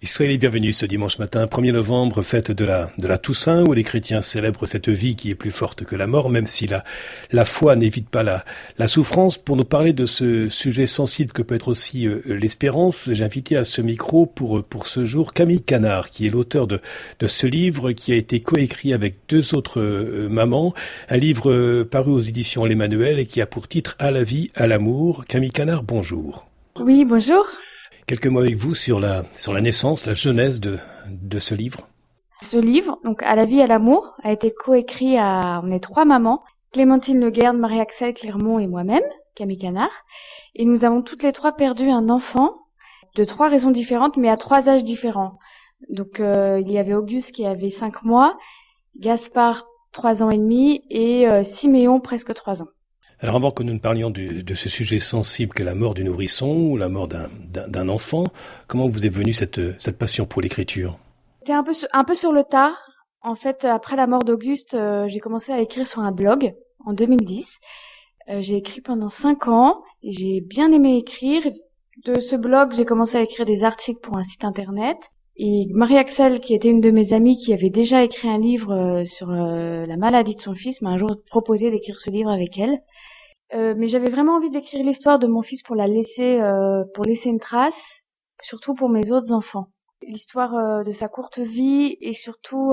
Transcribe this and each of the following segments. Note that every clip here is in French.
Soyez les bienvenus ce dimanche matin, 1er novembre, fête de la Toussaint, où les chrétiens célèbrent cette vie qui est plus forte que la mort, même si la foi n'évite pas la souffrance. Pour nous parler de ce sujet sensible que peut être aussi l'espérance, j'ai invité à ce micro pour ce jour Camille Canard, qui est l'auteur de ce livre qui a été coécrit avec deux autres mamans, un livre paru aux éditions L'Emmanuel et qui a pour titre À la vie, à l'amour. Camille Canard, bonjour. Oui, bonjour. Quelques mots avec vous sur la naissance, la genèse de ce livre. Ce livre, donc À la vie, à l'amour, a été coécrit on est 3 mamans, Clémentine Leguerne, Marie-Axelle Clermont et moi-même, Camille Canard. Et nous avons toutes les 3 perdu un enfant de 3 raisons différentes, mais à 3 âges différents. Donc il y avait Auguste qui avait 5 mois, Gaspard 3 ans et demi et Siméon presque 3 ans. Alors avant que nous ne parlions de ce sujet sensible qu'est la mort du nourrisson ou la mort d'un enfant, comment vous est venue cette passion pour l'écriture ? C'était un peu sur le tard. En fait, après la mort d'Auguste, j'ai commencé à écrire sur un blog en 2010. J'ai écrit pendant 5 ans et j'ai bien aimé écrire. De ce blog, j'ai commencé à écrire des articles pour un site internet. Et Marie-Axelle, qui était une de mes amies, qui avait déjà écrit un livre sur la maladie de son fils, m'a un jour proposé d'écrire ce livre avec elle. Mais j'avais vraiment envie d'écrire l'histoire de mon fils pour laisser une trace, surtout pour mes autres enfants. L'histoire de sa courte vie et surtout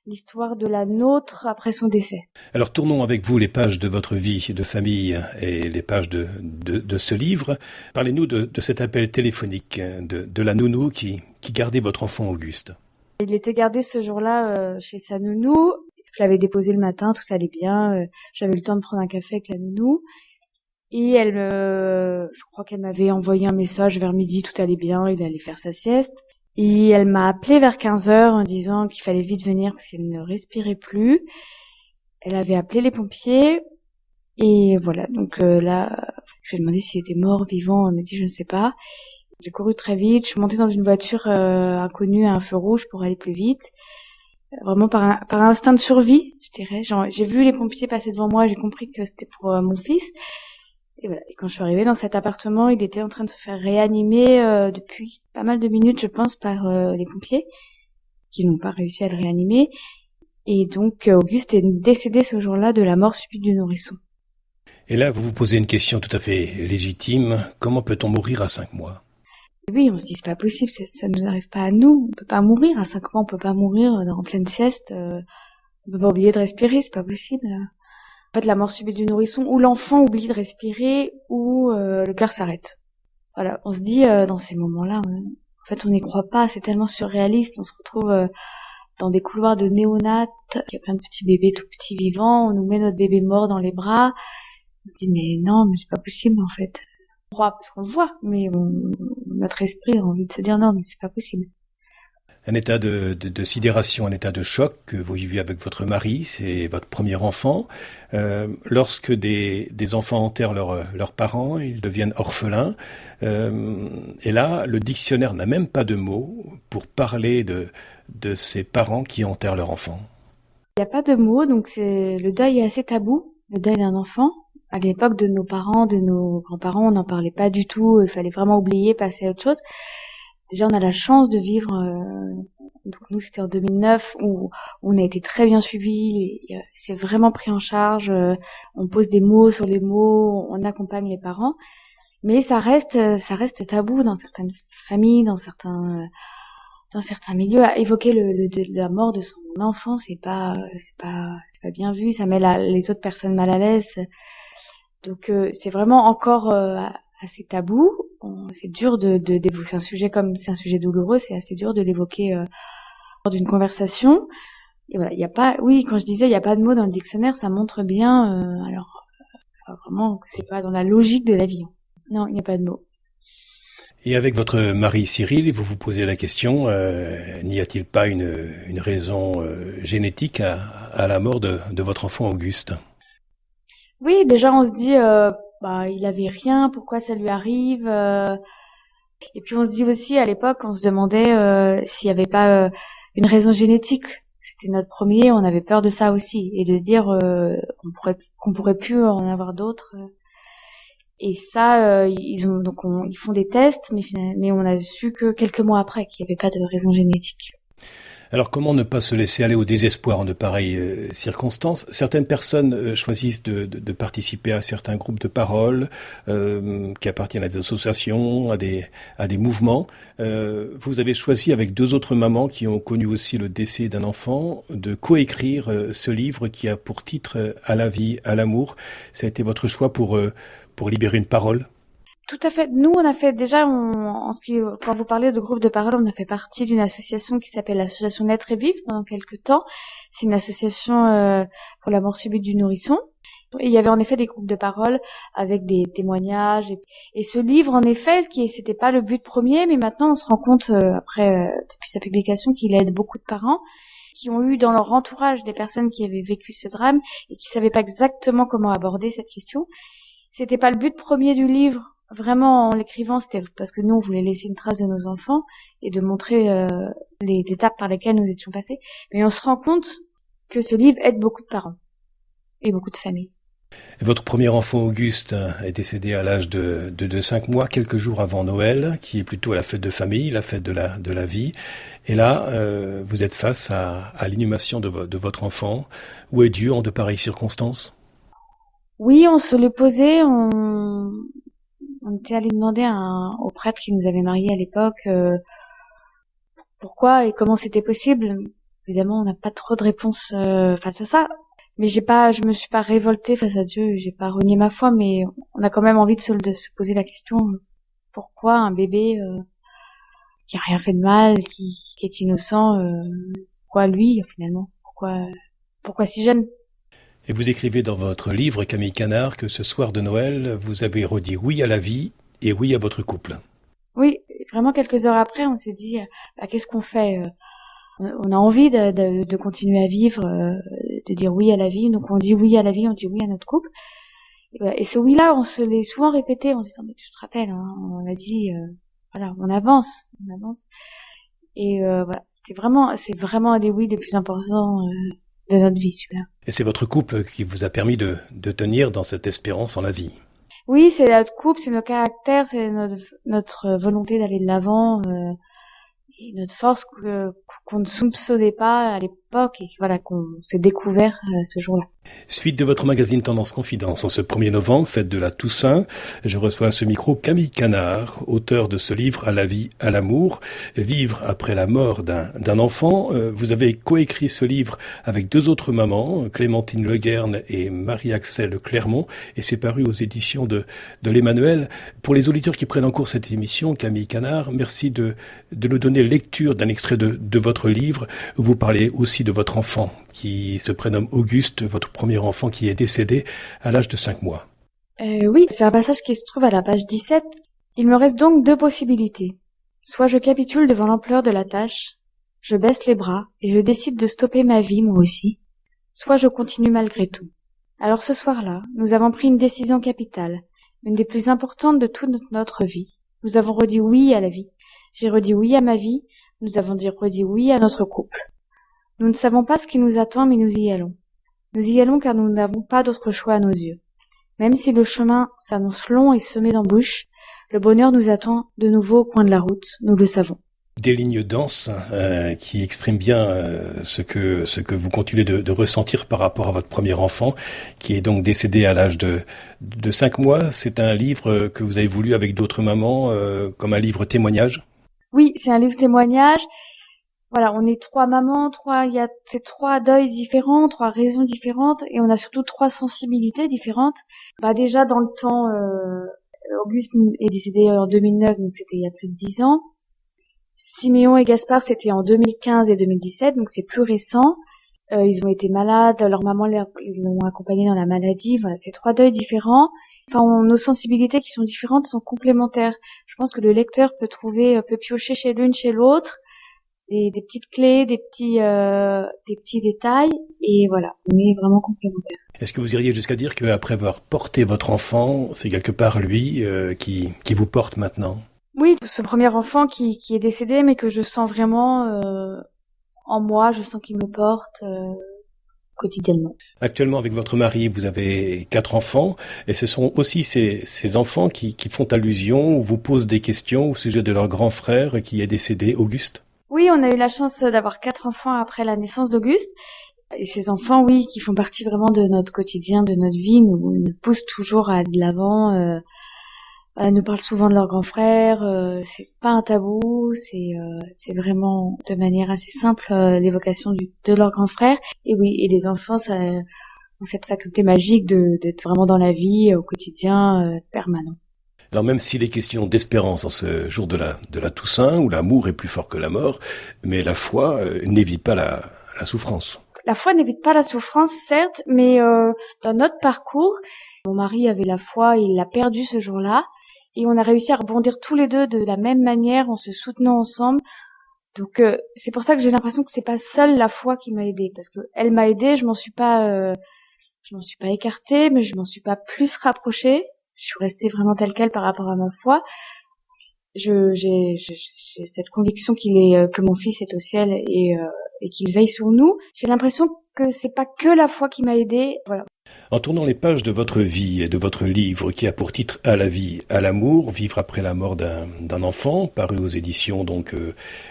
l'histoire de la nôtre après son décès. Alors tournons avec vous les pages de votre vie de famille et les pages de ce livre. Parlez-nous de cet appel téléphonique de la nounou qui gardait votre enfant Auguste. Il était gardé ce jour-là chez sa nounou. Je l'avais déposé le matin, tout allait bien. J'avais eu le temps de prendre un café avec la nounou. Et je crois qu'elle m'avait envoyé un message vers midi, tout allait bien, il allait faire sa sieste. Et elle m'a appelé vers 15h en disant qu'il fallait vite venir parce qu'elle ne respirait plus. Elle avait appelé les pompiers. Et voilà, donc là, je lui ai demandé s'il était mort, vivant. Elle m'a dit je ne sais pas. J'ai couru très vite, je suis montée dans une voiture inconnue à un feu rouge pour aller plus vite. Vraiment par instinct de survie, je dirais. J'ai vu les pompiers passer devant moi, j'ai compris que c'était pour mon fils. Et voilà. Et quand je suis arrivée dans cet appartement, il était en train de se faire réanimer depuis pas mal de minutes, je pense, par les pompiers, qui n'ont pas réussi à le réanimer. Et donc, Auguste est décédé ce jour-là de la mort subite du nourrisson. Et là, vous vous posez une question tout à fait légitime. Comment peut-on mourir à 5 mois ? Oui, on se dit c'est pas possible, ça nous arrive pas à nous. On peut pas mourir à 5 mois, on peut pas mourir en pleine sieste. On peut pas oublier de respirer, c'est pas possible. En fait, la mort subite du nourrisson, ou l'enfant oublie de respirer, ou le cœur s'arrête. Voilà, on se dit dans ces moments-là, en fait, on n'y croit pas, c'est tellement surréaliste. On se retrouve dans des couloirs de néonates, il y a plein de petits bébés tout petits vivants, on nous met notre bébé mort dans les bras. On se dit mais non, mais c'est pas possible en fait. On croit parce qu'on le voit, mais notre esprit a envie de se dire non, mais c'est pas possible. Un état de sidération, un état de choc que vous vivez avec votre mari, c'est votre premier enfant. Lorsque des enfants enterrent leurs parents, ils deviennent orphelins. Et là, le dictionnaire n'a même pas de mots pour parler de ces parents qui enterrent leur enfant. Il n'y a pas de mots, donc le deuil est assez tabou, le deuil d'un enfant. À l'époque de nos parents, de nos grands-parents, on n'en parlait pas du tout, il fallait vraiment oublier, passer à autre chose. Déjà, on a la chance de vivre, donc nous c'était en 2009, où on a été très bien suivis, c'est vraiment pris en charge, on pose des mots sur les mots, on accompagne les parents, mais ça reste tabou dans certaines familles, dans certains milieux. À évoquer la mort de son enfant, c'est pas bien vu, ça met les autres personnes mal à l'aise. Donc c'est vraiment encore assez tabou. C'est dur d'évoquer. C'est un sujet douloureux, c'est assez dur de l'évoquer lors d'une conversation. Et voilà, il y a pas. Oui, quand je disais il y a pas de mots dans le dictionnaire, ça montre bien. Vraiment, que c'est pas dans la logique de la vie. Non, il n'y a pas de mots. Et avec votre mari Cyril, vous vous posez la question, n'y a-t-il pas une raison génétique à la mort de votre enfant Auguste ? Oui, déjà on se dit, il avait rien, pourquoi ça lui arrive Et puis on se dit aussi, à l'époque, on se demandait s'il y avait pas une raison génétique. C'était notre premier, on avait peur de ça aussi, et de se dire qu'on pourrait plus en avoir d'autres. Et ça, ils font des tests, mais on a su que quelques mois après qu'il n'y avait pas de raison génétique. Alors comment ne pas se laisser aller au désespoir en de pareilles circonstances? Certaines personnes choisissent de participer à certains groupes de parole qui appartiennent à des associations, à des mouvements. Vous avez choisi avec deux autres mamans qui ont connu aussi le décès d'un enfant de coécrire ce livre qui a pour titre À la vie, à l'amour. Ça a été votre choix pour libérer une parole? Tout à fait. Nous, on a fait déjà, quand vous parlez de groupe de parole, on a fait partie d'une association qui s'appelle l'association Naître et Vivre pendant quelques temps. C'est une association pour la mort subite du nourrisson. Et il y avait en effet des groupes de parole avec des témoignages. Et ce livre, en effet, c'était pas le but premier, mais maintenant on se rend compte, depuis sa publication, qu'il aide beaucoup de parents qui ont eu dans leur entourage des personnes qui avaient vécu ce drame et qui savaient pas exactement comment aborder cette question. C'était pas le but premier du livre. Vraiment, en l'écrivant, c'était parce que nous, on voulait laisser une trace de nos enfants et de montrer les étapes par lesquelles nous étions passés. Mais on se rend compte que ce livre aide beaucoup de parents et beaucoup de familles. Votre premier enfant, Auguste, est décédé à l'âge de 5 mois, quelques jours avant Noël, qui est plutôt la fête de famille, la fête de la vie. Et là, vous êtes face à l'inhumation de votre enfant. Où est Dieu en de pareilles circonstances? Oui, on se l'est posé, on était allé demander au prêtre qui nous avait mariés à l'époque pourquoi et comment c'était possible. Évidemment, on n'a pas trop de réponses face à ça. Mais je me suis pas révoltée face à Dieu, j'ai pas renié ma foi, mais on a quand même envie de se poser la question pourquoi un bébé qui a rien fait de mal, qui est innocent, pourquoi lui finalement, pourquoi si jeune? Et vous écrivez dans votre livre, Camille Canard, que ce soir de Noël, vous avez redit oui à la vie et oui à votre couple. Oui, vraiment quelques heures après, on s'est dit, qu'est-ce qu'on fait? On a envie de continuer à vivre, de dire oui à la vie, donc on dit oui à la vie, on dit oui à notre couple. Et ce oui-là, on se l'est souvent répété en se disant, mais tu te rappelles, hein, on a dit, voilà, on avance. Et voilà, c'est vraiment un des oui les plus importants de notre vie, celui-là. Et c'est votre couple qui vous a permis de tenir dans cette espérance en la vie. Oui, c'est notre couple, c'est nos caractères, c'est notre volonté d'aller de l'avant, et notre force qu'on ne soupçonnait pas à l'époque et voilà qu'on s'est découvert ce jour-là. Suite de votre magazine Tendance Confidence. En ce 1er novembre, fête de la Toussaint, je reçois à ce micro Camille Canard, auteur de ce livre À la vie, à l'amour, vivre après la mort d'un enfant. Vous avez coécrit ce livre avec deux autres mamans, Clémentine Leguerne et Marie-Axelle Clermont, et c'est paru aux éditions de l'Emmanuel. Pour les auditeurs qui prennent en cours cette émission, Camille Canard, merci de nous donner lecture d'un extrait de votre livre. Vous parlez aussi de votre enfant qui se prénomme Auguste, votre premier enfant qui est décédé à l'âge de 5 mois. Oui, c'est un passage qui se trouve à la page 17. Il me reste donc deux possibilités. Soit je capitule devant l'ampleur de la tâche, je baisse les bras et je décide de stopper ma vie moi aussi, soit je continue malgré tout. Alors ce soir-là, nous avons pris une décision capitale, une des plus importantes de toute notre vie. Nous avons redit oui à la vie. J'ai redit oui à ma vie, nous avons redit oui à notre couple. Nous ne savons pas ce qui nous attend, mais nous y allons. Nous y allons car nous n'avons pas d'autre choix à nos yeux. Même si le chemin s'annonce long et semé d'embûches, le bonheur nous attend de nouveau au coin de la route, nous le savons. Des lignes denses qui expriment bien ce que vous continuez de ressentir par rapport à votre premier enfant, qui est donc décédé à l'âge de 5 mois. C'est un livre que vous avez voulu avec d'autres mamans, comme un livre témoignage? Oui, c'est un livre témoignage. Voilà, on est 3 mamans, c'est 3 deuils différents, 3 raisons différentes, et on a surtout 3 sensibilités différentes. Déjà dans le temps, Auguste est décédé en 2009, donc c'était il y a plus de 10 ans. Siméon et Gaspard, c'était en 2015 et 2017, donc c'est plus récent. Ils ont été malades, leur maman les ont accompagnés dans la maladie. Voilà, c'est 3 deuils différents. Nos sensibilités qui sont différentes sont complémentaires. Je pense que le lecteur peut piocher chez l'une, chez l'autre, des petites clés, des petits détails, et voilà, on est vraiment complémentaires. Est-ce que vous iriez jusqu'à dire qu'après avoir porté votre enfant, c'est quelque part lui qui vous porte maintenant? Oui, ce premier enfant qui est décédé, mais que je sens vraiment en moi, je sens qu'il me porte. quotidiennement. Actuellement, avec votre mari, vous avez 4 enfants, et ce sont aussi ces enfants qui font allusion ou vous posent des questions au sujet de leur grand frère qui est décédé, Auguste. Oui, on a eu la chance d'avoir 4 enfants après la naissance d'Auguste. Et ces enfants, oui, qui font partie vraiment de notre quotidien, de notre vie, nous poussent toujours à de l'avant, nous parlent souvent de leur grand frère, c'est pas un tabou, c'est vraiment de manière assez simple l'évocation de leur grand frère. Et oui, et les enfants ça, ont cette faculté magique d'être vraiment dans la vie au quotidien permanent. Alors même s'il est question d'espérance en ce jour de la Toussaint, où l'amour est plus fort que la mort, mais la foi n'évite pas la souffrance. La foi n'évite pas la souffrance, certes, mais dans notre parcours, mon mari avait la foi, il l'a perdue ce jour-là. Et on a réussi à rebondir tous les deux de la même manière en se soutenant ensemble. Donc c'est pour ça que j'ai l'impression que c'est pas seule la foi qui m'a aidée, parce que elle m'a aidée, je m'en suis pas écartée, mais je m'en suis pas plus rapprochée. Je suis restée vraiment telle quelle par rapport à ma foi. J'ai cette conviction que mon fils est au ciel et qu'il veille sur nous. J'ai l'impression que c'est pas que la foi qui m'a aidée, voilà. En tournant les pages de votre vie et de votre livre qui a pour titre À la vie, à l'amour, vivre après la mort d'un enfant, paru aux éditions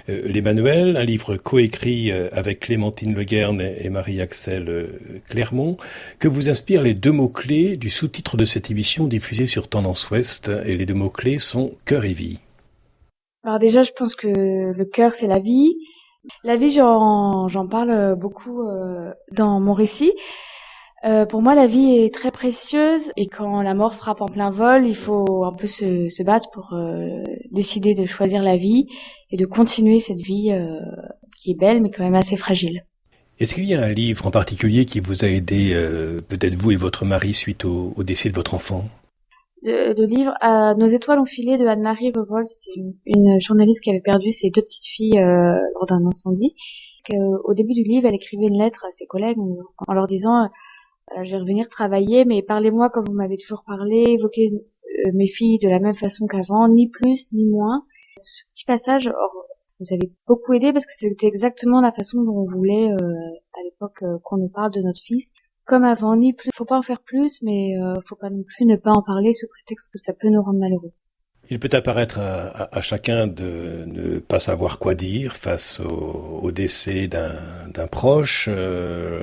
l'Emmanuel, un livre coécrit avec Clémentine Leguerne et Marie-Axel Clermont, que vous inspirent les 2 mots-clés du sous-titre de cette émission diffusée sur Tendance Ouest, et les 2 mots-clés sont cœur et vie. Alors déjà, je pense que le cœur, c'est la vie. La vie, j'en parle beaucoup dans mon récit. Pour moi, la vie est très précieuse et quand la mort frappe en plein vol, il faut un peu se battre pour décider de choisir la vie et de continuer cette vie qui est belle mais quand même assez fragile. Est-ce qu'il y a un livre en particulier qui vous a aidé, peut-être vous et votre mari, suite au décès de votre enfant ? Le livre Nos étoiles ont filé de Anne-Marie Revol, c'était une journaliste qui avait perdu ses 2 petites filles lors d'un incendie. Au début du livre, elle écrivait une lettre à ses collègues en leur disant je vais revenir travailler, mais parlez-moi comme vous m'avez toujours parlé, évoquez mes filles de la même façon qu'avant, ni plus ni moins. Ce petit passage nous avait beaucoup aidé parce que c'était exactement la façon dont on voulait à l'époque qu'on nous parle de notre fils. Comme avant, ni plus. Faut pas en faire plus, mais faut pas non plus ne pas en parler sous prétexte que ça peut nous rendre malheureux. Il peut apparaître à chacun de ne pas savoir quoi dire face au décès d'un proche,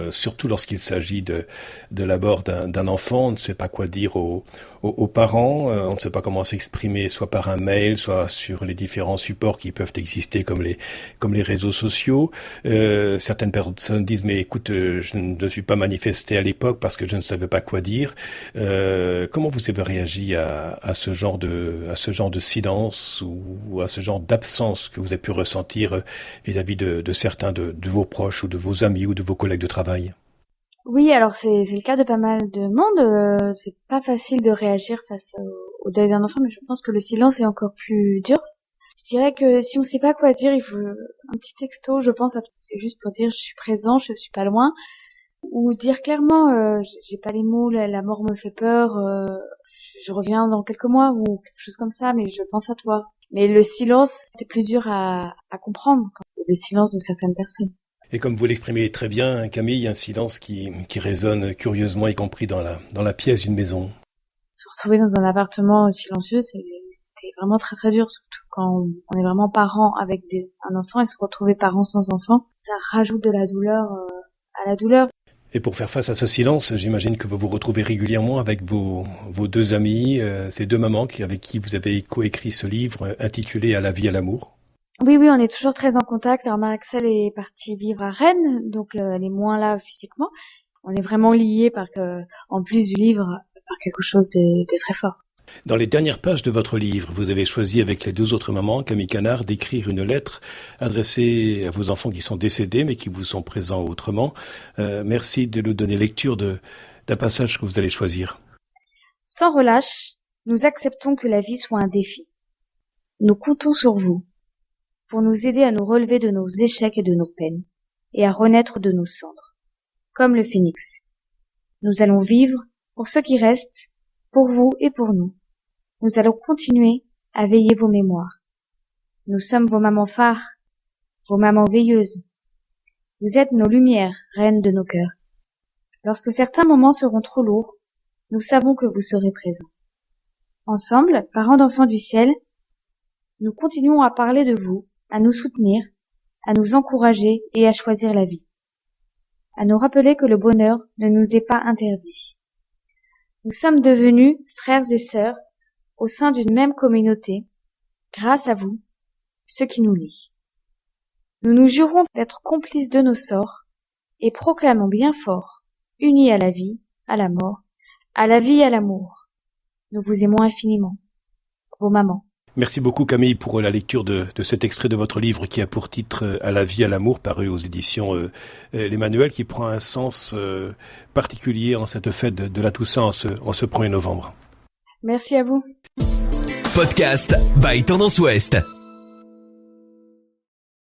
surtout lorsqu'il s'agit de la mort d'un enfant. On ne sait pas quoi dire aux parents, on ne sait pas comment s'exprimer, soit par un mail, soit sur les différents supports qui peuvent exister comme les réseaux sociaux. Certaines personnes disent mais écoute, je ne suis pas manifesté à l'époque parce que je ne savais pas quoi dire. Comment vous avez réagi à ce genre de silence ou à ce genre d'absence que vous avez pu ressentir vis-à-vis de certains de vos proches ou de vos amis ou de vos collègues de travail? Oui, alors c'est le cas de pas mal de monde. C'est pas facile de réagir face au deuil d'un enfant, mais je pense que le silence est encore plus dur. Je dirais que si on sait pas quoi dire, il faut un petit texto, je pense, c'est juste pour dire je suis présent, je suis pas loin, ou dire clairement j'ai pas les mots, la mort me fait peur, je reviens dans quelques mois ou quelque chose comme ça, mais je pense à toi. Mais le silence, c'est plus dur à comprendre, le silence de certaines personnes. Et comme vous l'exprimez très bien, Camille, un silence qui résonne curieusement, y compris dans la pièce d'une maison. Se retrouver dans un appartement silencieux, c'était vraiment très très dur, surtout quand on est vraiment parent avec un enfant et se retrouver parent sans enfant, ça rajoute de la douleur à la douleur. Et pour faire face à ce silence, j'imagine que vous vous retrouvez régulièrement avec vos 2 amis, ces 2 mamans avec qui vous avez coécrit ce livre intitulé À la vie, à l'amour. Oui, on est toujours très en contact. Alors Marie-Axel est partie vivre à Rennes, donc elle est moins là physiquement. On est vraiment liés en plus du livre, par quelque chose de très fort. Dans les dernières pages de votre livre, vous avez choisi avec les 2 autres mamans, Camille Canard, d'écrire une lettre adressée à vos enfants qui sont décédés mais qui vous sont présents autrement. Merci de nous donner lecture d'un passage que vous allez choisir. Sans relâche, nous acceptons que la vie soit un défi. Nous comptons sur vous pour nous aider à nous relever de nos échecs et de nos peines et à renaître de nos cendres. Comme le phénix. Nous allons vivre pour ceux qui restent, pour vous et pour nous. Nous allons continuer à veiller vos mémoires. Nous sommes vos mamans phares, vos mamans veilleuses. Vous êtes nos lumières, reines de nos cœurs. Lorsque certains moments seront trop lourds, nous savons que vous serez présents. Ensemble, parents d'enfants du ciel, nous continuons à parler de vous, à nous soutenir, à nous encourager et à choisir la vie. À nous rappeler que le bonheur ne nous est pas interdit. Nous sommes devenus frères et sœurs au sein d'une même communauté, grâce à vous, ce qui nous lie. Nous nous jurons d'être complices de nos sorts et proclamons bien fort, unis à la vie, à la mort, à la vie et à l'amour. Nous vous aimons infiniment. Vos mamans. Merci beaucoup Camille pour la lecture de cet extrait de votre livre qui a pour titre À la vie, à l'amour, paru aux éditions L'Emmanuel, qui prend un sens particulier en cette fête de la Toussaint en ce 1er novembre. Merci à vous. Podcast by Tendance Ouest.